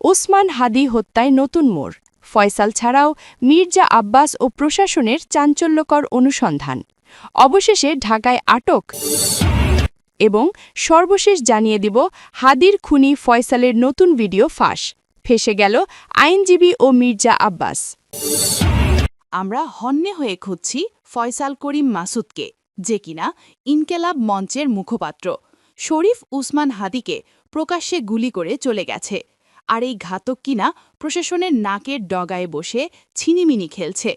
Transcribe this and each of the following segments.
ওসমান হাদি হত্যায় নতুন মোড়, ফয়সাল ছাড়াও মির্জা আব্বাস ও প্রশাসনের চাঞ্চল্যকর অনুসন্ধান, অবশেষে ঢাকায় আটক। এবং সর্বশেষ জানিয়ে দিব হাদির খুনি ফয়সালের নতুন ভিডিও ফাঁস, ফেঁসে গেল আইনজীবী ও মির্জা আব্বাস। আমরা হন্যে হয়ে খুঁজছি ফয়সাল করিম মাসুদকে, যে কিনা ইনকেলাব মঞ্চের মুখপাত্র শরীফ উসমান হাদিকে প্রকাশ্যে গুলি করে চলে গেছে। আর এই ঘাতক কিনা প্রশাসনের নাকের ডগায় বসে ছিনিমিনি খেলছে।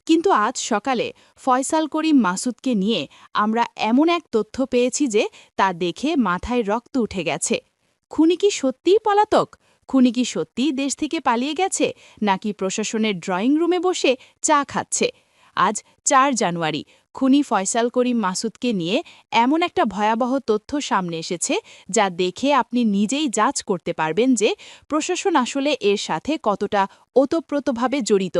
কিন্তু আজ সকালে ফয়সাল করিম মাসুদকে নিয়ে আমরা এমন এক তথ্য পেয়েছি যে তা দেখে মাথায় রক্ত উঠে গেছে। খুনি কি সত্যিই পলাতক? খুনি কি সত্যিই দেশ থেকে পালিয়ে গেছে, নাকি প্রশাসনের ড্রয়িং রুমে বসে চা খাচ্ছে? আজ ৪ জানুয়ারি খুনি ফয়সাল করিম মাসুদকে নিয়ে এমন একটা ভয়াবহ তথ্য সামনে এসেছে যা দেখে আপনি নিজেই যাচ করতে পারবেন যে প্রশাসন আসলে এর সাথে কতটা ওতপ্রোতভাবে জড়িত।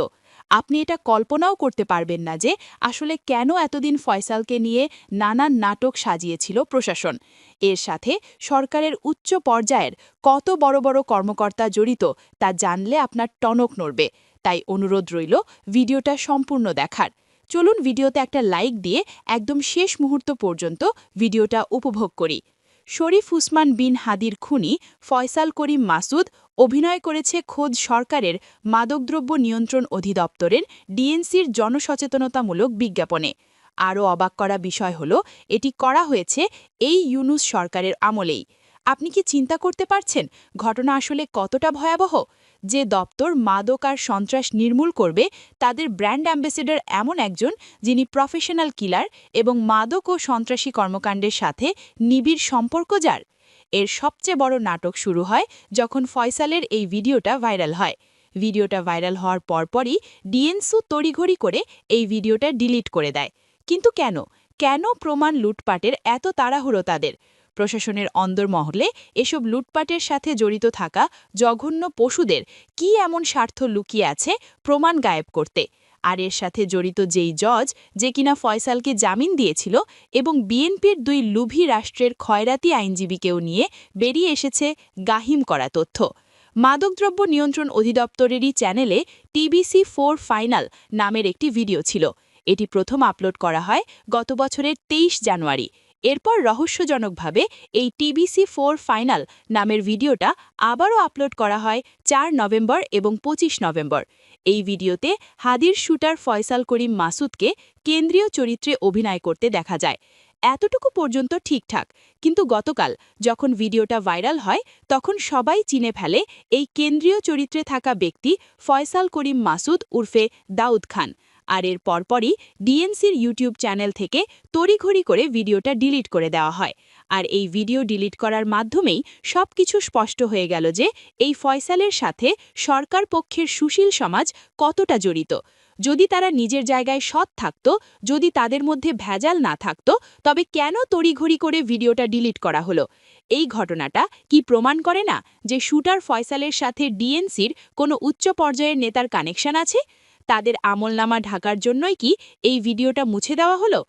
আপনি এটা কল্পনাও করতে পারবেন না যে আসলে কেন এতদিন ফয়সালকে নিয়ে নানান নাটক সাজিয়েছিল প্রশাসন। এর সাথে সরকারের উচ্চ পর্যায়ের কত বড় বড় কর্মকর্তা জড়িত তা জানলে আপনার টনক নড়বে। তাই অনুরোধ রইল ভিডিওটা সম্পূর্ণ দেখার। চলুন ভিডিওতে একটা লাইক দিয়ে একদম শেষ মুহূর্ত পর্যন্ত ভিডিওটা উপভোগ করি। শরীফ উসমান বিন হাদির খুনি ফয়সাল করিম মাসুদ অভিনয় করেছে খোদ সরকারের মাদকদ্রব্য নিয়ন্ত্রণ অধিদপ্তরের ডিএনসির জনসচেতনতামূলক বিজ্ঞাপনে। আরও অবাক করা বিষয় হল এটি করা হয়েছে এই ইউনূস সরকারের আমলেই। আপনি কি চিন্তা করতে পারছেন ঘটনা আসলে কতটা ভয়াবহ? যে দপ্তর মাদক আর সন্ত্রাস নির্মূল করবে, তাদের ব্র্যান্ড অ্যাম্বাসেডর এমন একজন যিনি প্রফেশনাল কিলার এবং মাদক ও সন্ত্রাসী কর্মকাণ্ডের সাথে নিবিড় সম্পর্ক যার। এর সবচেয়ে বড় নাটক শুরু হয় যখন ফয়সালের এই ভিডিওটা ভাইরাল হয়। ভিডিওটা ভাইরাল হওয়ার পরপরই ডিএনসি তড়িঘড়ি করে এই ভিডিওটা ডিলিট করে দেয়। কিন্তু কেন প্রমাণ লুটপাটের এত তাড়াহুড়ো তাদের? প্রশাসনের অন্দরমহলে এসব লুটপাটের সাথে জড়িত থাকা জঘন্য পশুদের কি এমন স্বার্থ লুকিয়ে আছে প্রমাণ গায়েব করতে? আর এর সাথে জড়িত যেই জজ, যে কিনা ফয়সালকে জামিন দিয়েছিল, এবং বিএনপির 2 লুভি রাষ্ট্রের খয়রাতি আইনজীবীকেও নিয়ে বেরিয়ে এসেছে গাহিম করা তথ্য। মাদকদ্রব্য নিয়ন্ত্রণ অধিদপ্তরেরই চ্যানেলে TBC4 ফাইনাল নামের একটি ভিডিও ছিল। এটি প্রথম আপলোড করা হয় গত বছরের 23 জানুয়ারি। এরপর রহস্যজনকভাবে এই TBC4 ফাইনাল নামের ভিডিওটা আবারও আপলোড করা হয় 4 নভেম্বর এবং 25 নভেম্বর। এই ভিডিওতে হাদির শুটার ফয়সাল করিম মাসুদকে কেন্দ্রীয় চরিত্রে অভিনয় করতে দেখা যায়। এতটুকু পর্যন্ত ঠিকঠাক, কিন্তু গতকাল যখন ভিডিওটা ভাইরাল হয় তখন সবাই চিনে ফেলে এই কেন্দ্রীয় চরিত্রে থাকা ব্যক্তি ফয়সাল করিম মাসুদ উর্ফে দাউদ খান। আর এর পরপরই ডিএনসির ইউটিউব চ্যানেল থেকে তড়িঘড়ি করে ভিডিওটা ডিলিট করে দেওয়া হয়। আর এই ভিডিও ডিলিট করার মাধ্যমেই সবকিছু স্পষ্ট হয়ে গেল যে এই ফয়সালের সাথে সরকার পক্ষের সুশীল সমাজ কতটা জড়িত। যদি তারা নিজের জায়গায় সৎ থাকত, যদি তাদের মধ্যে ভেজাল না থাকত, তবে কেন তড়িঘড়ি করে ভিডিওটা ডিলিট করা হলো? এই ঘটনাটা কি প্রমাণ করে না যে শুটার ফয়সালের সাথে ডিএনসির কোনো উচ্চ পর্যায়ের নেতার কানেকশন আছে? তাদের আমলনামা ঢাকার জন্যই কি এই ভিডিওটা মুছে দেওয়া হলো?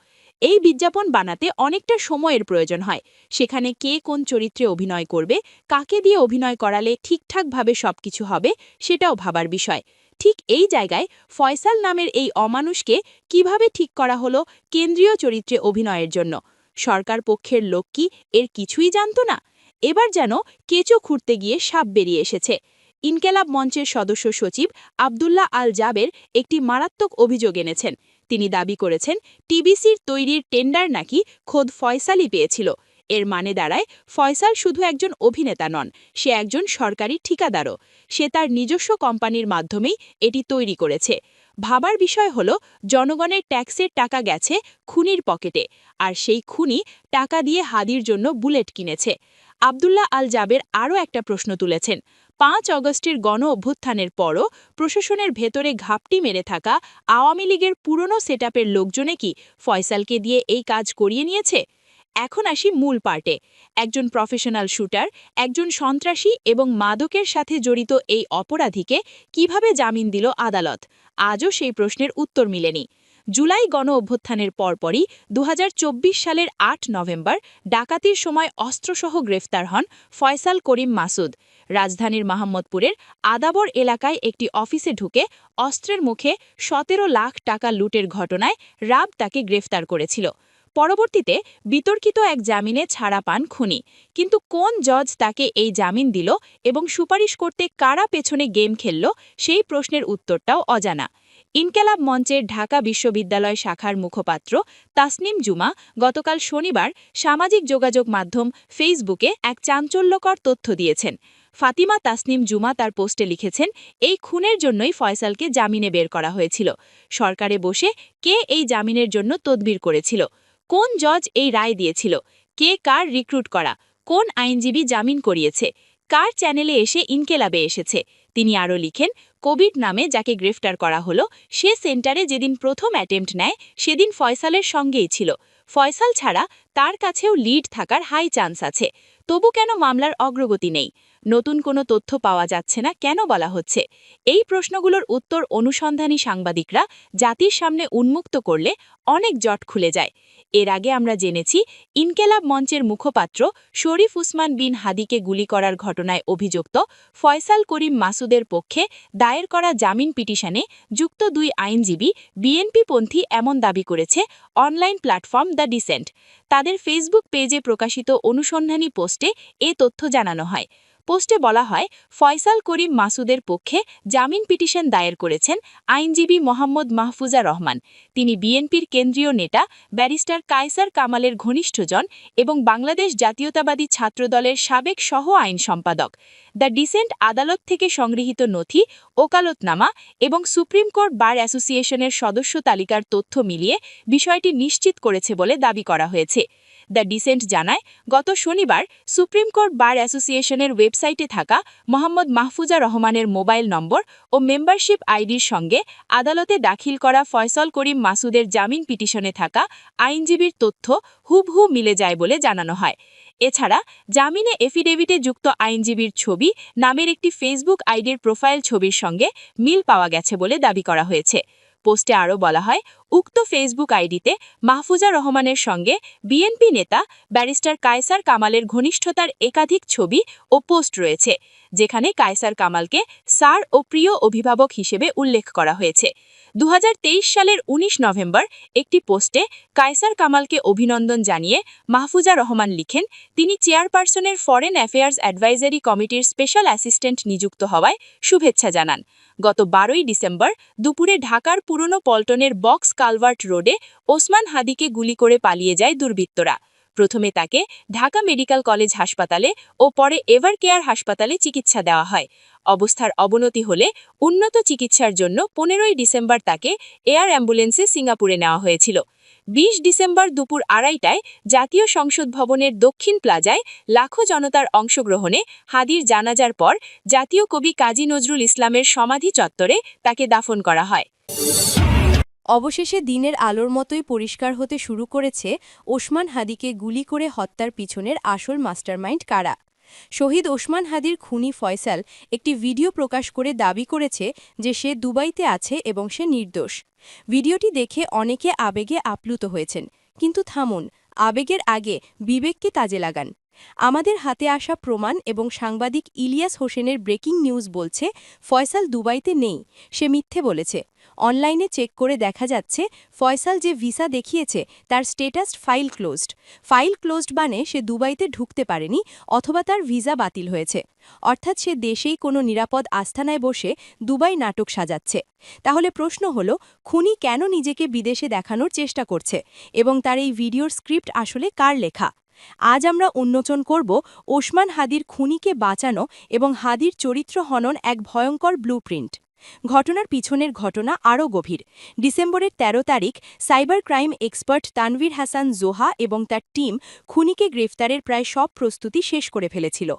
এই বিজ্ঞাপন বানাতে অনেকটা সময়ের প্রয়োজন হয়। সেখানে কে কোন চরিত্রে অভিনয় করবে, কাকে দিয়ে অভিনয় করালে ঠিকঠাকভাবে সবকিছু হবে, সেটাও ভাবার বিষয়। ঠিক এই জায়গায় ফয়সাল নামের এই অমানুষকে কিভাবে ঠিক করা হলো কেন্দ্রীয় চরিত্রে অভিনয়ের জন্য? সরকার পক্ষের লোক কি এর কিছুই জানত না? এবার যেন কেঁচো খুঁড়তে গিয়ে সাপ বেরিয়ে এসেছে। ইনকেলাব মঞ্চের সদস্য সচিব আবদুল্লাহ আল জাবের একটি মারাত্মক অভিযোগ এনেছেন। তিনি দাবি করেছেন টিবিসির তৈরির টেন্ডার নাকি খোদ ফয়সালই পেয়েছিল। এর মানে দাঁড়ায় ফয়সাল শুধু একজন অভিনেতা নন, সে একজন সরকারি ঠিকাদারও। সে তার নিজস্ব কোম্পানির মাধ্যমেই এটি তৈরি করেছে। ভাবার বিষয় হলো জনগণের ট্যাক্সের টাকা গেছে খুনির পকেটে, আর সেই খুনি টাকা দিয়ে হাদির জন্য বুলেট কিনেছে। আবদুল্লাহ আল জাবের আরও একটা প্রশ্ন তুলেছেন। 5 অগস্টের গণ অভ্যুত্থানের পরও প্রশাসনের ভেতরে ঘাপটি মেরে থাকা আওয়ামী লীগের পুরনো সেটআপের লোকজনে কি ফয়সালকে দিয়ে এই কাজ করিয়ে নিয়েছে? এখন আসি মূল পার্টে। একজন প্রফেশনাল শুটার, একজন সন্ত্রাসী এবং মাদকের সাথে জড়িত এই অপরাধীকে কিভাবে জামিন দিল আদালত? আজও সেই প্রশ্নের উত্তর মিলেনি। জুলাই গণ অভ্যুত্থানের পরপরই 2024 সালের 8 নভেম্বর ডাকাতির সময় অস্ত্রসহ গ্রেফতার হন ফয়সাল করিম মাসুদ। রাজধানীর মোহাম্মদপুরের আদাবর এলাকায় একটি অফিসে ঢুকে অস্ত্রের মুখে ১৭ লাখ টাকা লুটের ঘটনায় র্যাব তাকে গ্রেফতার করেছিল। পরবর্তীতে বিতর্কিত এক জামিনে ছাড়া পান খুনি, কিন্তু কোন জজ তাকে এই জামিন দিল এবং সুপারিশ করতে কারা পেছনে গেম খেলল সেই প্রশ্নের উত্তরটাও অজানা। ইনকেলাব মঞ্চের ঢাকা বিশ্ববিদ্যালয় শাখার মুখপাত্র তাসনিম জুমা গতকাল শনিবার সামাজিক যোগাযোগ মাধ্যম ফেসবুকে এক চাঞ্চল্যকর তথ্য দিয়েছেন। ফাতিমা তাসনিম জুমা তার পোস্টে লিখেছেন, এই খুনের জন্যই ফয়সালকে জামিনে বের করা হয়েছিল। সরকারে বসে কে এই জামিনের জন্য তদবির করেছিল? কোন জজ এই রায় দিয়েছিল? কে কার রিক্রুট করা? কোন আইনজীবী জামিন করিয়েছে? কার চ্যানেলে এসে ইনকেলাবে এসেছে? তিনি আরও লিখেন, কোভিড নামে যাকে গ্রেফতার করা হলো সে সেন্টারে যেদিন প্রথম অ্যাটেম্পট নেয় সেদিন ফয়সালের সঙ্গেই ছিল। ফয়সাল ছাড়া তার কাছেও লিড থাকার হাই চান্স আছে। তবু কেন মামলার অগ্রগতি নেই? নতুন কোনো তথ্য পাওয়া যাচ্ছে না কেন বলা হচ্ছে? এই প্রশ্নগুলোর উত্তর অনুসন্ধানী সাংবাদিকরা জাতির সামনে উন্মুক্ত করলে অনেক জট খুলে যায়। এর আগে আমরা জেনেছি, ইনকেলাব মঞ্চের মুখপাত্র শরীফ উসমান বিন হাদিকে গুলি করার ঘটনায় অভিযুক্ত ফয়সাল করিম মাসুদের পক্ষে দায়ের করা জামিন পিটিশনে যুক্ত 2 আইনজীবী বিএনপিপন্থী এমন দাবি করেছে অনলাইন প্ল্যাটফর্ম দ্য ডিসেন্ট। তাদের ফেসবুক পেজে প্রকাশিত অনুসন্ধানী পোস্টে এ তথ্য জানানো হয়। পোস্টে বলা হয়, ফয়সাল করিম মাসুদের পক্ষে জামিন পিটিশন দায়ের করেছেন আইনজীবী মোহাম্মদ মাহফুজা রহমান। তিনি বিএনপির কেন্দ্রীয় নেতা ব্যারিস্টার কায়সার কামালের ঘনিষ্ঠজন এবং বাংলাদেশ জাতীয়তাবাদী ছাত্রদলের সাবেক সহ আইন সম্পাদক। দ্য ডিসেন্ট আদালত থেকে সংগৃহীত নথি, ওকালতনামা এবং সুপ্রিম কোর্ট বার অ্যাসোসিয়েশনের সদস্য তালিকার তথ্য মিলিয়ে বিষয়টি নিশ্চিত করেছে বলে দাবি করা হয়েছে। দ্য ডিসেন্ট জানায়, গত শনিবার সুপ্রিম কোর্ট বার অ্যাসোসিয়েশনের ওয়েবসাইটে থাকা মোহাম্মদ মাহফুজা রহমানের মোবাইল নম্বর ও মেম্বারশিপ আইডির সঙ্গে আদালতে দাখিল করা ফয়সাল করিম মাসুদের জামিন পিটিশনে থাকা আইনজীবীর তথ্য হুবহু মিলে যায় বলে জানানো হয়। এছাড়া জামিনে এফিডেভিটে যুক্ত আইনজীবীর ছবি নামের একটি ফেসবুক আইডির প্রোফাইল ছবির সঙ্গে মিল পাওয়া গেছে বলে দাবি করা হয়েছে। পোস্টে আরও বলা হয়, উক্ত ফেসবুক আইডিতে মাহফুজা রহমানের সঙ্গে বিএনপি নেতা ব্যারিস্টার কায়সার কামালের ঘনিষ্ঠতার একাধিক ছবি ও পোস্ট রয়েছে, যেখানে কায়সার কামালকে স্যার ও প্রিয় অভিভাবক হিসেবে উল্লেখ করা হয়েছে। 2023 সালের 19 নভেম্বর একটি পোস্টে কায়সার কামালকে অভিনন্দন জানিয়ে মাহফুজা রহমান লিখেন, তিনি চেয়ারপারসনের ফরেন অ্যাফেয়ার্স অ্যাডভাইজারি কমিটির স্পেশাল অ্যাসিস্ট্যান্ট নিযুক্ত হওয়ায় শুভেচ্ছা জানান। গত 12 ডিসেম্বর দুপুরে ঢাকার পুরনো পল্টনের বক্স কালভার্ট রোডে ওসমান হাদিকে গুলি করে পালিয়ে যায় দুর্বৃত্তরা। প্রথমে তাকে ঢাকা মেডিকেল কলেজ হাসপাতালে ও পরে এভার কেয়ার হাসপাতালে চিকিৎসা দেওয়া হয়। অবস্থার অবনতি হলে উন্নত চিকিৎসার জন্য 15 ডিসেম্বর তাকে এয়ার অ্যাম্বুলেন্সে সিঙ্গাপুরে নেওয়া হয়েছিল। 20 ডিসেম্বর দুপুর 2:30টায় জাতীয় সংসদ ভবনের দক্ষিণ প্লাজায় লাখো জনতার অংশগ্রহণে হাদির জানাজার পর জাতীয় কবি কাজী নজরুল ইসলামের সমাধি চত্বরে তাকে দাফন করা হয়। অবশেষে দিনের আলোর মতোই পরিষ্কার হতে শুরু করেছে ওসমান হাদিকে গুলি করে হত্যার পিছনের আসল মাস্টারমাইন্ড কারা। শহীদ ওসমান হাদির খুনি ফয়সাল একটি ভিডিও প্রকাশ করে দাবি করেছে যে সে দুবাইতে আছে এবং সে নির্দোষ। ভিডিওটি দেখে অনেকে আবেগে আপ্লুত হয়েছেন, কিন্তু থামুন, আবেগের আগে বিবেককে কাজে লাগান। আমাদের হাতে আসা প্রমাণ এবং সাংবাদিক ইলিয়াস হোসেনের ব্রেকিং নিউজ বলছে ফয়সাল দুবাইতে নেই, সে মিথ্যে বলেছে। অনলাইনে চেক করে দেখা যাচ্ছে ফয়সাল যে ভিসা দেখিয়েছে তার status file closed. File closed মানে সে দুবাইতে ঢুকতে পারেনি অথবা তার ভিসা বাতিল হয়েছে, অর্থাৎ সে দেশেই কোনো নিরাপদ আস্থানায় বসে দুবাই নাটক সাজাচ্ছে। তাহলে প্রশ্ন হলো, খুনি কেন নিজেকে বিদেশে দেখানোর চেষ্টা করছে এবং তার এই ভিডিওর স্ক্রিপ্ট আসলে কার লেখা? আজ আমরা উন্মোচন করব ওসমান হাদির খুনিকে বাঁচানো এবং হাদির চরিত্র হনন এক ভয়ঙ্কর ব্লুপ্রিন্ট। ঘটনার পিছনের ঘটনা আরও গভীর। ডিসেম্বরের 13 তারিখ cyber crime expert Tanvir Hasan Joha এবং তার টিম খুনিকে গ্রেফতারের প্রায় সব প্রস্তুতি শেষ করে ফেলেছিল।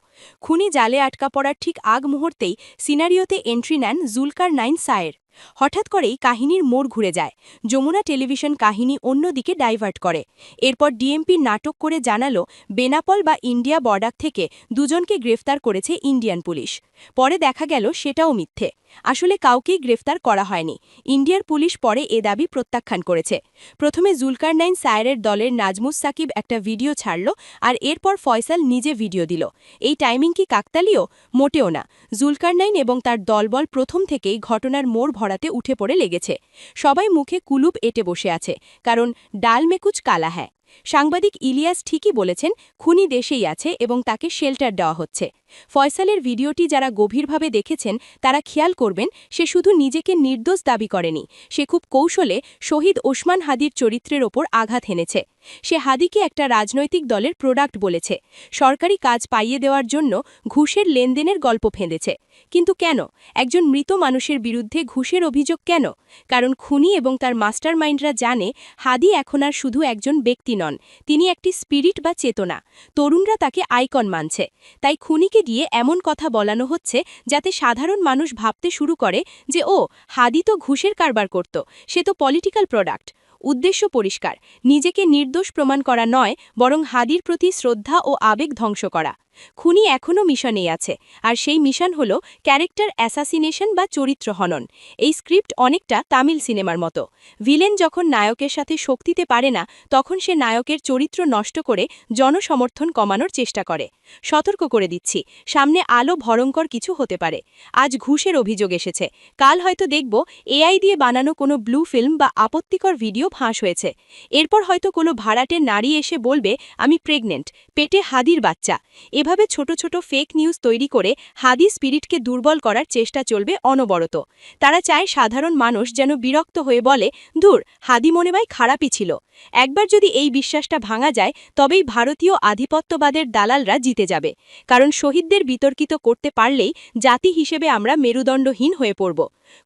খুনি জালে আটকা পড়ার ঠিক আগ মুহূর্তেই সিনারিওতে এন্ট্রি নেন জুলকারনাইন সায়ের। হঠাৎ করেই কাহিনীর মোড় ঘুরে যায়। যমুনা টেলিভিশন কাহিনী অন্যদিকে ডাইভার্ট করে। এরপর ডিএমপি নাটক করে জানালো বেনাপোল বা ইন্ডিয়া বর্ডার থেকে দুজনকে গ্রেফতার করেছে ইন্ডিয়ান পুলিশ। পরে দেখা গেল সেটাও মিথ্যে। আসলে কাউকেই গ্রেফতার করা হয়নি। ইন্ডিয়ার পুলিশ পরে এ দাবি প্রত্যাখ্যান করেছে। প্রথমে জুলকারনাইন সায়েরের দলের নাজমুস সাকিব একটা ভিডিও ছাড়ল, আর এরপর ফয়সাল নিজে ভিডিও দিল। এই টাইমিং কি কাকতালীয়? মোটেও না। জুলকারনাইন এবং তার দলবল প্রথম থেকেই ঘটনার মোড় ভরাতে উঠে পড়ে লেগেছে। সবাই মুখে কুলুপ এঁটে বসে আছে, কারণ ডাল মে কুচ কালা হ্যায়। সাংবাদিক ইলিয়াস ঠিকই বলেছেন, খুনি দেশেই আছে এবং তাকে শেল্টার দেওয়া হচ্ছে। ফয়সালের ভিডিওটি যারা গভীরভাবে দেখেছেন তারা খেয়াল করবেন, সে শুধু নিজেকে নির্দোষ দাবি করেনি, সে খুব কৌশলে শহীদ ওসমান হাদির চরিত্রের ওপর আঘাত হেনেছে। সে হাদিকে একটা রাজনৈতিক দলের প্রোডাক্ট বলেছে, সরকারি কাজ পাইয়ে দেওয়ার জন্য ঘুষের লেনদেনের গল্প ফেঁদেছে। কিন্তু কেন? একজন মৃত মানুষের বিরুদ্ধে ঘুষের অভিযোগ কেন? কারণ খুনি এবং তার মাস্টারমাইন্ডরা জানে হাদি এখন আর শুধু একজন ব্যক্তি নন, তিনি একটি স্পিরিট বা চেতনা। তরুণরা তাকে আইকন মানছে। তাই খুনিকে দিয়ে এমন কথা বলানো হচ্ছে যাতে সাধারণ মানুষ ভাবতে শুরু করে যে ও, হাদি তো ঘুষের কারবার করত, সে তো পলিটিক্যাল প্রোডাক্ট। উদ্দেশ্য পরিষ্কার, নিজেকে নির্দোষ প্রমাণ করা নয়, বরং হাদির প্রতি শ্রদ্ধা ও আবেগ ধ্বংস করা। খুনি এখনও মিশনেই আছে, আর সেই মিশন হল ক্যারেক্টার অ্যাসাসিনেশন বা চরিত্র হনন। এই স্ক্রিপ্ট অনেকটা তামিল সিনেমার মতো। ভিলেন যখন নায়কের সাথে শক্তিতে পারে না, তখন সে নায়কের চরিত্র নষ্ট করে জনসমর্থন কমানোর চেষ্টা করে। সতর্ক করে দিচ্ছি, সামনে আলো ভয়ঙ্কর কিছু হতে পারে। আজ ঘুষের অভিযোগ এসেছে, কাল হয়তো দেখব এআই দিয়ে বানানো কোনো ব্লু ফিল্ম বা আপত্তিকর ভিডিও ফাঁস হয়েছে। এরপর হয়তো কোনো ভাড়াটে নারী এসে বলবে আমি প্রেগনেন্ট, পেটে হাদির বাচ্চা। এভাবে ছোট ছোট ফেক নিউজ তৈরি করে হাদি স্পিরিটকে দুর্বল করার চেষ্টা চলবে অনবরত। তারা চায় সাধারণ মানুষ যেন বিরক্ত হয়ে বলে, ধুর, হাদি মনে হয় খারাপই ছিল। একবার যদি এই বিশ্বাসটা ভাঙা যায়, তবেই ভারতীয় আধিপত্যবাদের দালালরা জিতে যাবে। কারণ শহীদদের বিতর্কিত করতে পারলেই জাতি হিসেবে আমরা মেরুদণ্ডহীন হয়ে পড়ব।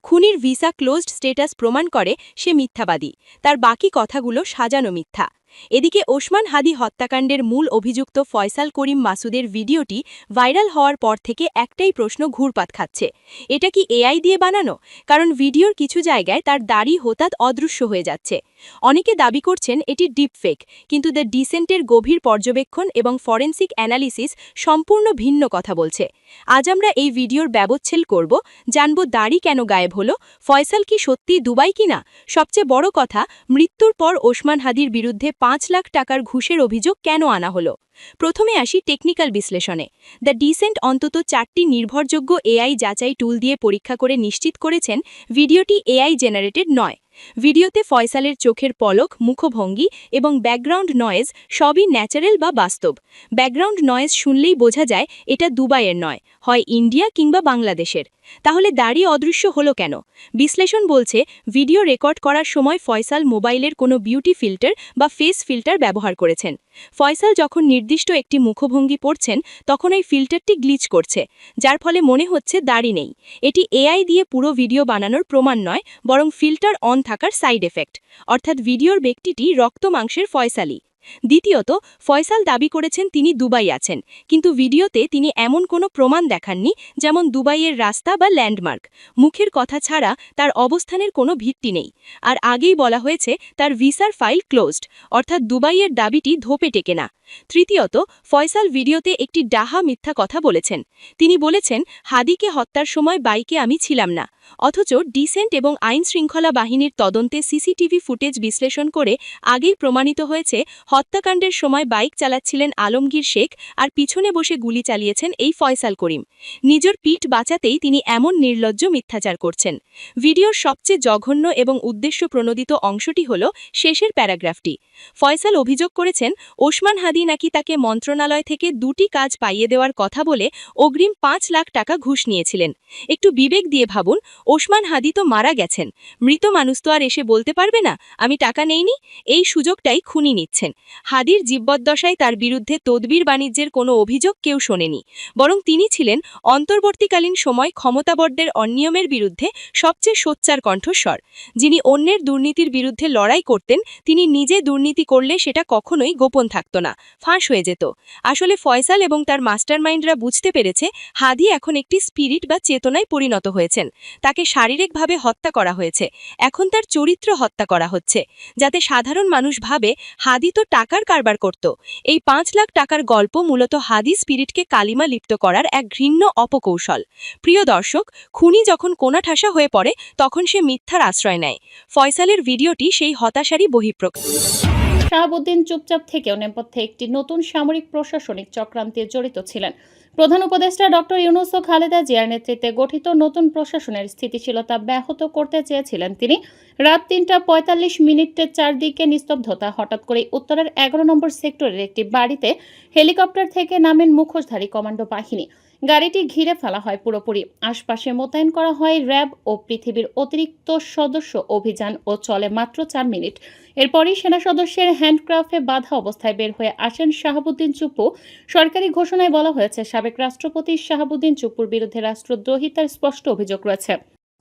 খুনির ভিসা ক্লোজড স্টেটাস প্রমাণ করে সে মিথ্যাবাদী, তার বাকি কথাগুলো সাজানো মিথ্যা। এদিকে ওসমান হাদি হত্যাকাণ্ডের মূল অভিযুক্ত ফয়সাল করিম মাসুদের ভিডিওটি ভাইরাল হওয়ার পর থেকে একটাই প্রশ্ন ঘুরপাত খাচ্ছে, এটা কি এআই দিয়ে বানানো? কারণ ভিডিওর কিছু জায়গায় তার দাড়ি হঠাৎ অদৃশ্য হয়ে যাচ্ছে। অনেকে দাবি করছেন এটি ডিপফেক, কিন্তু দ্য ডিসেন্টের গভীর পর্যবেক্ষণ এবং ফরেন্সিক অ্যানালিসিস সম্পূর্ণ ভিন্ন কথা বলছে। আজ আমরা এই ভিডিওর ব্যবচ্ছেদ করব, জানব দাড়ি কেন গায়েব হলো, ফয়সাল কি সত্যি দুবাই কিনা, সবচেয়ে বড় কথা, মৃত্যুর পর ওসমান হাদির বিরুদ্ধে ৫ লাখ টাকার ঘুষের অভিযোগ কেন আনা হলো। প্রথমে আসি টেকনিক্যাল বিশ্লেষণে। দ্য ডিসেন্ট অন্তত 4টি নির্ভরযোগ্য এআই যাচাই টুল দিয়ে পরীক্ষা করে নিশ্চিত করেছেন ভিডিওটি এআই জেনারেটেড নয়। ভিডিওতে ফয়সালের চোখের পলক, মুখভঙ্গি এবং ব্যাকগ্রাউন্ড নয়েজ সবই ন্যাচারাল বা বাস্তব। ব্যাকগ্রাউন্ড নয়েজ শুনলেই বোঝা যায় এটা দুবাইয়ের নয়, হয় ইন্ডিয়া কিংবা বাংলাদেশের। তাহলে দাড়ি অদৃশ্য হলো কেন? বিশ্লেষণ বলছে ভিডিও রেকর্ড করার সময় ফয়সাল মোবাইলের কোনো বিউটি ফিল্টার বা ফেস ফিল্টার ব্যবহার করেছেন। ফয়সাল যখন নির্দিষ্ট একটি মুখভঙ্গি পড়ছেন, তখন এই ফিল্টারটি গ্লিচ করছে, যার ফলে মনে হচ্ছে দাড়ি নেই। এটি এআই দিয়ে পুরো ভিডিও বানানোর প্রমাণ নয়, বরং ফিল্টার অন থাকার সাইড এফেক্ট, অর্থাৎ ভিডিওর ব্যক্তিটি রক্ত মাংসের ফয়সালি। দ্বিতীয়ত, ফয়সাল দাবি করেছেন তিনি দুবাই আছেন, কিন্তু ভিডিওতে তিনি এমন কোনো প্রমাণ দেখাননি, যেমন দুবাইয়ের রাস্তা বা ল্যান্ডমার্ক। মুখের কথা ছাড়া তার অবস্থানের কোনো ভিত্তি নেই। আর আগেই বলা হয়েছে তার ভিসার ফাইল ক্লোজড, অর্থাৎ দুবাইয়ের দাবিটি ধোপে টেকে না। তৃতীয়ত, ফয়সাল ভিডিওতে একটি ডাহা মিথ্যা কথা বলেছেন। তিনি বলেছেন হাদিকে হত্যার সময় বাইকে আমি ছিলাম না, অথচ ডিসেন্ট এবং আইন শৃঙ্খলা বাহিনীর তদন্তে সিসিটিভি ফুটেজ বিশ্লেষণ করে আগেই প্রমাণিত হয়েছে হত্যাকাণ্ডের সময় বাইক চালাচ্ছিলেন আলমগীর শেখ, আর পিছনে বসে গুলি চালিয়েছেন এই ফয়সাল করিম। নিজের পিঠ বাঁচাতেই তিনি এমন নির্লজ্জ মিথ্যাচার করছেন। ভিডিওর সবচেয়ে জঘন্য এবং উদ্দেশ্যপ্রণোদিত অংশটি হল শেষের প্যারাগ্রাফটি। ফয়সাল অভিযোগ করেছেন ওসমান হাদি নাকি তাকে মন্ত্রণালয় থেকে 2টি কাজ পাইয়ে দেওয়ার কথা বলে অগ্রিম 5 লাখ টাকা ঘুষ নিয়েছিলেন। একটু বিবেক দিয়ে ভাবুন, ওসমান হাদি তো মারা গেছেন, মৃত মানুষ তো আর এসে বলতে পারবে না আমি টাকা নেইনি। এই সুযোগটাই খুনি নিচ্ছেন, হাদির জীবদ্দশায় তার বিরুদ্ধে তদবির বাণিজ্যের কোনো অভিযোগ কেউ শোনেনি, বরং তিনি ছিলেন অন্তর্বর্তীকালীন সময় ক্ষমতাবর্দের অনিয়মের বিরুদ্ধে সবচেয়ে সোচ্চার কণ্ঠস্বর। যিনি অন্যের দুর্নীতির বিরুদ্ধে লড়াই করতেন, তিনি নিজে দুর্নীতি করলে সেটা কখনোই গোপন থাকত না, ফাঁস হয়ে যেত। আসলে ফয়সাল এবং তার মাস্টারমাইন্ডরা বুঝতে পেরেছে হাদি এখন একটি স্পিরিট বা চেতনায় পরিণত হয়েছেন। তাকে শারীরিকভাবে হত্যা করা হয়েছে, এখন তার চরিত্র হত্যা করা হচ্ছে, যাতে সাধারণ মানুষ ভাবে হাদি তো টাকার কারবার করত। এই 5 লাখ টাকার গল্প মূলত হাদি স্পিরিটকে কালিমা লিপ্ত করার এক ঘৃণ্য অপকৌশল। প্রিয় দর্শক, খুনি যখন কোণাঠাসা হয়ে পড়ে তখন সে মিথ্যার আশ্রয় নেয়। ফয়সালের ভিডিওটি সেই হতাশারই বহিঃপ্রকাশ। শাহাবুদ্দিন চুপচাপ থেকেও নেপথ্যে একটি নতুন সামরিক প্রশাসনিক চক্রান্তে জড়িত ছিলেন। প্রধান উপদেষ্টা ডক্টর ইউনূস ও খালেদা জিয়ার নেতৃত্বে গঠিত নতুন প্রশাসনের স্থিতিশীলতা ব্যাহত করতে চেয়েছিলেন তিনি। রাত ৩:৪৫ চারদিকে নিস্তব্ধতা। হঠাৎ করেই উত্তরের ১১ নম্বর সেক্টরের একটি বাড়িতে হেলিকপ্টার থেকে নামেন মুখোশধারী কমান্ডো বাহিনী। গাড়িটি ঘিরে ফেলা হয় পুরোপুরি। আশপাশে মোতায়েন করা হয় র্যাব ও পৃথিবীর অতিরিক্ত সদস্য। অভিযান ও চলে মাত্র ৪ মিনিট। এরপরই সেনা সদস্যের হ্যান্ডক্রাফটে বাধা অবস্থায় বের হয়ে আসেন শাহাবুদ্দিন চুপ্পু। সরকারি ঘোষণায় বলা হয়েছে, সাবেক রাষ্ট্রপতি শাহাবুদ্দিন চুপ্পুর বিরুদ্ধে রাষ্ট্রদ্রোহিতার স্পষ্ট অভিযোগ রয়েছে।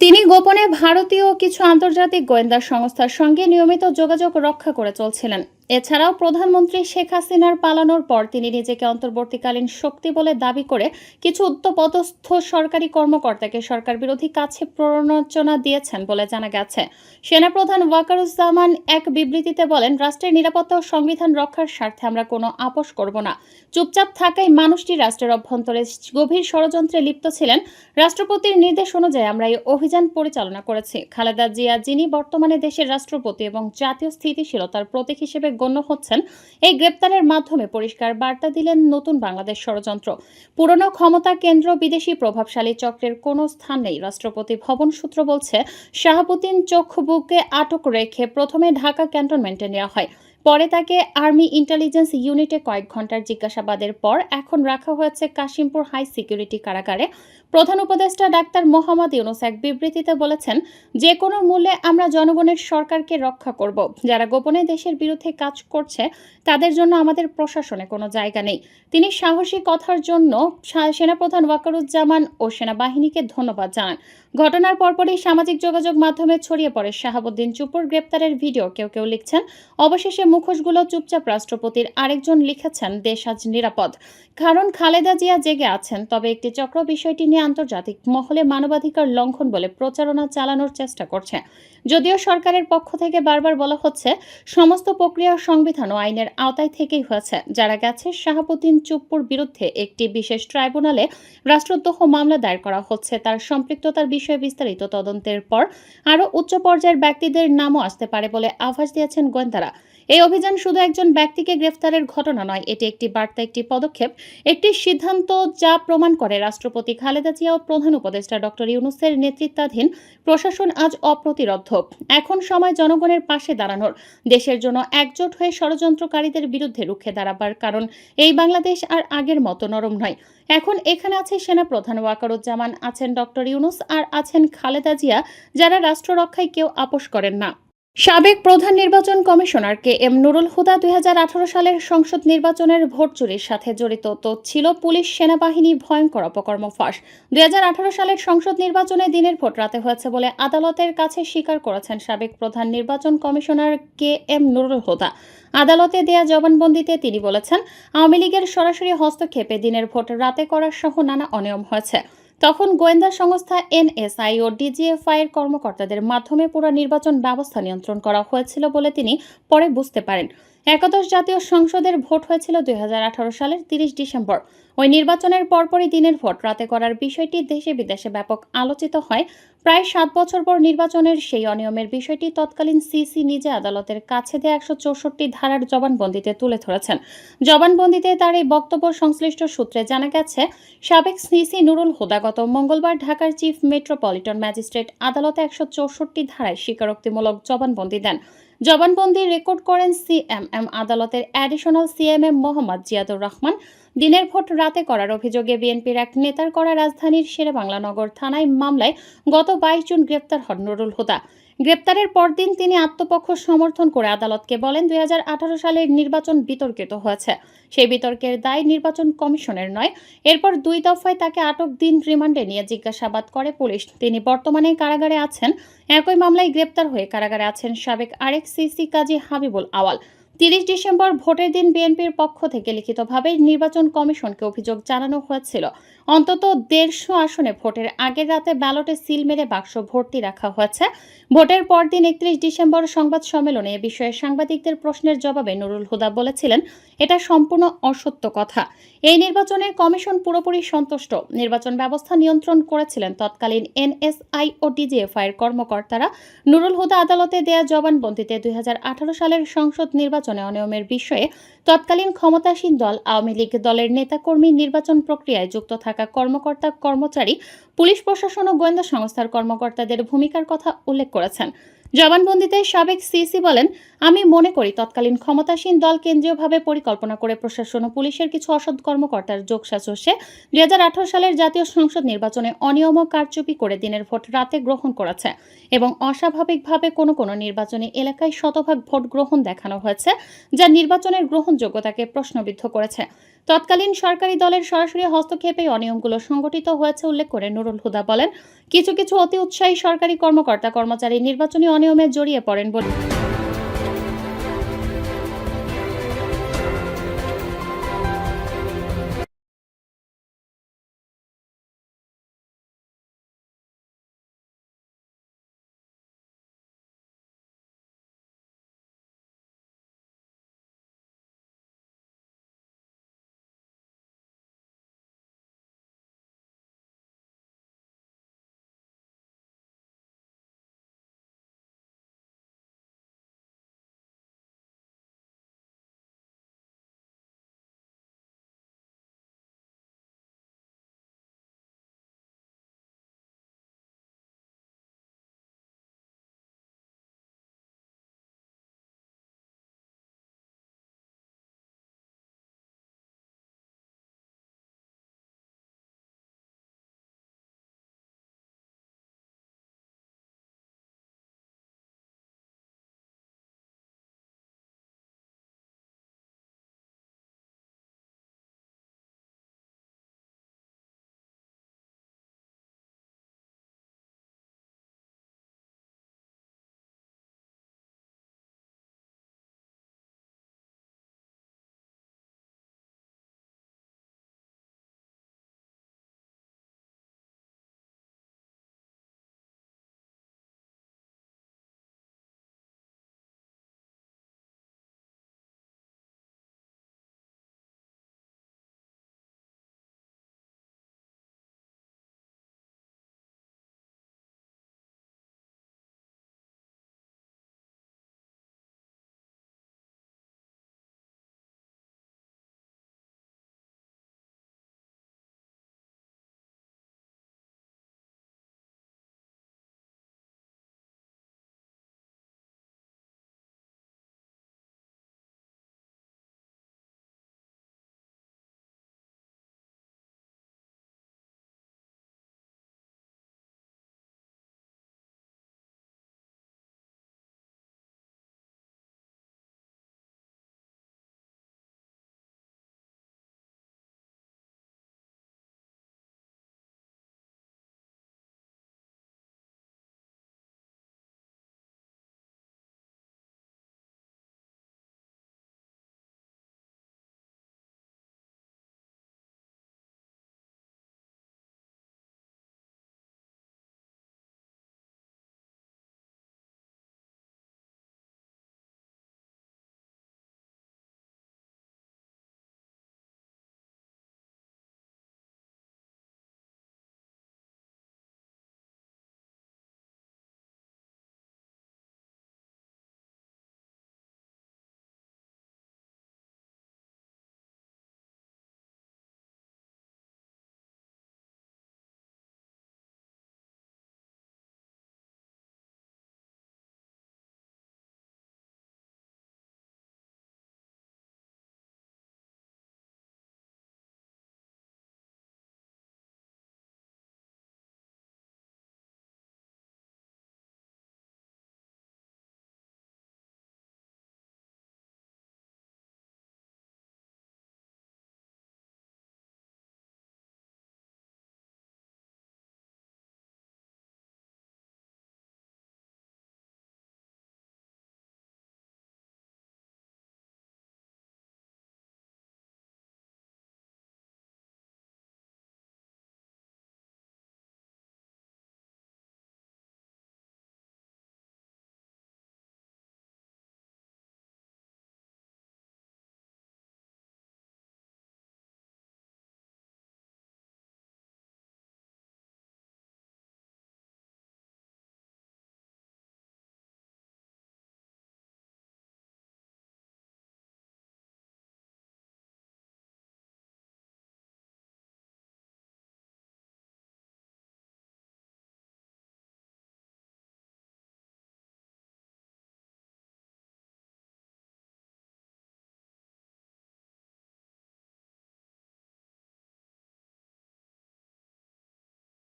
তিনি গোপনে ভারতীয় ও কিছু আন্তর্জাতিক গোয়েন্দা সংস্থার সঙ্গে নিয়মিত যোগাযোগ রক্ষা করে চলছিলেন। এছাড়াও প্রধানমন্ত্রী শেখ হাসিনার পালানোর পর তিনি নিজেকে অন্তর্বর্তীকালীন শক্তি বলে দাবি করে কিছু উচ্চপদস্থ সরকারি কর্মকর্তাকে সরকার বিরোধী কাজে প্ররোচনা দিয়েছেন বলে জানা গেছে। সেনাপ্রধান ওয়াকারুজ্জামান এক বিবৃতিতে বলেন, রাষ্ট্রের নিরাপত্তা ও সংবিধান রক্ষার স্বার্থে আমরা কোনো আপোষ করব না। চুপচাপ থাকাই মানুষটি রাষ্ট্রের অভ্যন্তরে গভীর ষড়যন্ত্রে লিপ্ত ছিলেন। রাষ্ট্রপতির নির্দেশ অনুযায়ী আমরা এই অভিযান পরিচালনা করেছি। খালেদা জিয়া, যিনি বর্তমানে দেশের রাষ্ট্রপতি এবং জাতীয় স্থিতিশীলতার প্রতীক হিসেবে গণ্য হচ্ছেন, এই গ্রেপ্তারের মাধ্যমে পরিষ্কার বার্তা দিলেন নতুন বাংলাদেশ ষড়যন্ত্র। পুরনো ক্ষমতা কেন্দ্র, বিদেশি প্রভাবশালী চক্রের কোনো স্থান নেই। রাষ্ট্রপতি ভবন সূত্র বলছে, শাহাবুদ্দিন চোখবুকে আটক রেখে প্রথমে ঢাকা ক্যান্টনমেন্টে নেওয়া হয়। পরে তাকে আর্মি ইন্টেলিজেন্স ইউনিটে কয়েক ঘন্টার জিজ্ঞাসাবাদের পর এখন রাখা হয়েছে কাশিমপুর হাই সিকিউরিটি কারাগারে। প্রধান উপদেষ্টা ডাক্তার মোহাম্মদ ইউনূস এক বিবৃতিতে বলেছেন, যে কোনো মূল্যে আমরা জনগণের সরকারকে রক্ষা করব। যারা গোপনে দেশের বিরুদ্ধে কাজ করছে তাদের জন্য আমাদের প্রশাসনে কোনো জায়গা নেই। তিনি সাহসী কথার জন্য সেনাপ্রধান ওয়াকারুজ্জামান ও সেনাবাহিনীকে ধন্যবাদ জানান। ঘটনার পরপরই সামাজিক যোগাযোগ মাধ্যমে ছড়িয়ে পড়ে শাহাবুদ্দিন চুপ্পুর গ্রেপ্তারের ভিডিও। কেউ কেউ লিখছেন, অবশেষে মুখোশগুলো চুপচাপ। রাষ্ট্রপতির আরেকজন লিখেছেন, দেশ আজ নিরাপদ, কারণ খালেদা জিয়া জেগে আছেন। তবে একটি চক্র বিষয়টি নিয়ে আন্তর্জাতিক মহলে মানবাধিকার লঙ্ঘন বলে প্রচারণা চালানোর চেষ্টা করছে। যদিও সরকারের পক্ষ থেকে বারবার বলা হচ্ছে, সমস্ত প্রক্রিয়া সংবিধান ও আইনের আওতায় থেকেই হয়েছে। যারা গেছে, শাহাবুদ্দিন চুপ্পুর বিরুদ্ধে একটি বিশেষ ট্রাইব্যুনালে রাষ্ট্রদ্রোহ মামলা দায়ের করা হচ্ছে। তার সম্পৃক্ততার বিষয়ে বিস্তারিত তদন্তের পর আরও উচ্চ পর্যায়ের ব্যক্তিদের নামও আসতে পারে বলে আভাস দিয়েছেন গোয়েন্দারা। এই অভিযান শুধু একজন ব্যক্তিকে গ্রেফতারের ঘটনা নয়, এটি একটি বার্তা, একটি পদক্ষেপ, একটি সিদ্ধান্ত যা প্রমাণ করে রাষ্ট্রপতি খালেদা জিয়া ও প্রধান উপদেষ্টা ডক্টর ইউনূসের নেতৃত্বাধীন প্রশাসন আজ অপ্রতিরোধ্য। এখন সময় জনগণের পাশে দাঁড়ানোর, দেশের জন্য একজোট হয়ে ষড়যন্ত্রকারীদের বিরুদ্ধে রুখে দাঁড়াবার। কারণ এই বাংলাদেশ আর আগের মতো নরম নয়। এখন এখানে আছে সেনাপ্রধান ওয়াকারুজ্জামান, আছেন ডক্টর ইউনূস আর আছেন খালেদা জিয়া, যারা রাষ্ট্র রক্ষায় কেউ আপোষ করেন না। সাবেক প্রধান নির্বাচন commissioner K M Nurul Huda ২০১৮ সালের সংসদ নির্বাচনের ভোট চুরির সাথে জড়িত তো ছিল পুলিশ সেনাবাহিনী ভয়ঙ্কর অপকর্ম ফাঁস। ২০১৮ সালের সংসদ নির্বাচনে দিনের ভোট রাতে হয়েছে বলে আদালতের কাছে স্বীকার করেছেন সাবেক প্রধান নির্বাচন commissioner K M Nurul Huda. আদালতে দেয়া জবানবন্দিতে তিনি বলেছেন, আওয়ামী লীগের সরাসরি হস্তক্ষেপে দিনের ভোট রাতে করার সহ নানা অনিয়ম হয়েছে। তখন গোয়েন্দা সংস্থা এনএসআই ও ডিজিএফআই এর কর্মকর্তাদের মাধ্যমে পুরো নির্বাচন ব্যবস্থা নিয়ন্ত্রণ করা হয়েছিল বলে তিনি পরে বুঝতে পারেন। একাদশ জাতীয় সংসদের ভোট হয়েছিল ২০১৮ সালের ৩০ ডিসেম্বর। ওই নির্বাচনের পরপরই দিনের ভোট রাতে করার বিষয়টি দেশে বিদেশে ব্যাপক আলোচিত হয়। প্রায় ৭ বছর পর নির্বাচনের সেই অনিয়মের বিষয়টি তৎকালীন সিসি নিজে আদালতের কাছে দেয়া ১৬৪ ধারার জবানবন্দিতে তুলে ধরেছেন। জবানবন্দিতে তার এই বক্তব্য সংশ্লিষ্ট সূত্রে জানা গেছে, সাবেক সিসি নুরুল হুদা গত মঙ্গলবার ঢাকার চিফ মেট্রোপলিটন ম্যাজিস্ট্রেট আদালতে ১৬৪ ধারায় স্বীকারোক্তিমূলক জবানবন্দি দেন। জবানবন্দি রেকর্ড করেন সিএমএম আদালতের অ্যাডিশনাল সিএমএম মোহাম্মদ জিয়াদুর রহমান। দিনের ভোট রাতে করার অভিযোগে বিএনপির এক নেতার করা রাজধানীর শেরেবাংলা নগর থানায় মামলায় গত ২২ জুন গ্রেপ্তার হন নুরুল হুদা। গ্রেপ্তারের পরদিন তিনি আত্মপক্ষ সমর্থন করে আদালতকে বলেন 2018 সালের নির্বাচন বিতর্কিত হয়েছে, সেই বিতর্কের দায় নির্বাচন কমিশনের নয়। এরপর 2 দফায় তাকে আটক দিন রিমান্ডে নিয়ে জিজ্ঞাসাবাদ করে পুলিশ। তিনি বর্তমানে কারাগারে আছেন। একই মামলায় গ্রেপ্তার হয়ে কারাগারে আছেন সাবেক আরেক সিসি কাজী হাবিবুল আওয়াল। 30 ডিসেম্বর ভোটের দিন বিএনপির পক্ষ থেকে লিখিতভাবে নির্বাচন কমিশনকে অভিযোগ জানানো হয়েছিল অন্তত 150 আসনে ভোটের আগের রাতে ব্যালটে সিল মেরে বাক্স ভর্তি রাখা হয়েছে। ভোটের পরদিন 31 ডিসেম্বর সংবাদ সম্মেলনে এ বিষয়ে সাংবাদিকদের প্রশ্নের জবাবে নুরুল হুদা বলেছিলেন, এটা সম্পূর্ণ অসত্য কথা। এই নির্বাচনে কমিশন পুরোপুরি সন্তুষ্ট। নির্বাচন ব্যবস্থা নিয়ন্ত্রণ করেছিলেন তৎকালীন এনএসআই ও ডিজিএফআই এর কর্মকর্তারা। নুরুল হুদা আদালতে দেয়া জবানবন্দিতে 2018 সালের সংসদ নির্বাচনে অনিয়মের বিষয়ে তৎকালীন ক্ষমতাসীন দল আওয়ামী লীগ দলের নেতাকর্মী, নির্বাচন প্রক্রিয়ায় যুক্ত থাকা কর্মকর্তা কর্মচারী, পুলিশ প্রশাসন ও গোয়েন্দা সংস্থার কর্মকর্তাদের ভূমিকার কথা উল্লেখ করেছেন। জবানবন্দিতে সাবেক সিসি বলেন, আমি মনে করি তৎকালীন ক্ষমতাসীন দল কেন্দ্রীয়ভাবে পরিকল্পনা করে প্রশাসন ও পুলিশের কিছু অসৎ কর্মকর্তার যোগসাজশে 2018 সালের জাতীয় সংসদ নির্বাচনে অনিয়ম ও কারচুপি করে দিনের ভোট রাতে গ্রহণ করেছে এবং অস্বাভাবিকভাবে কোনো নির্বাচনী এলাকায় শতভাগ ভোট গ্রহণ দেখানো হয়েছে, যা নির্বাচনের গ্রহণযোগ্যতাকে প্রশ্নবিদ্ধ করেছে। তৎকালীন সরকারি দলের সরাসরি হস্তক্ষেপে অনিয়মগুলো সংগঠিত হয়েছে উল্লেখ করে নুরুল হুদা বলেন, কিছু অতি উৎসাহী সরকারি কর্মকর্তা কর্মচারী নির্বাচনী অনিয়মে জড়িয়ে পড়েন বলে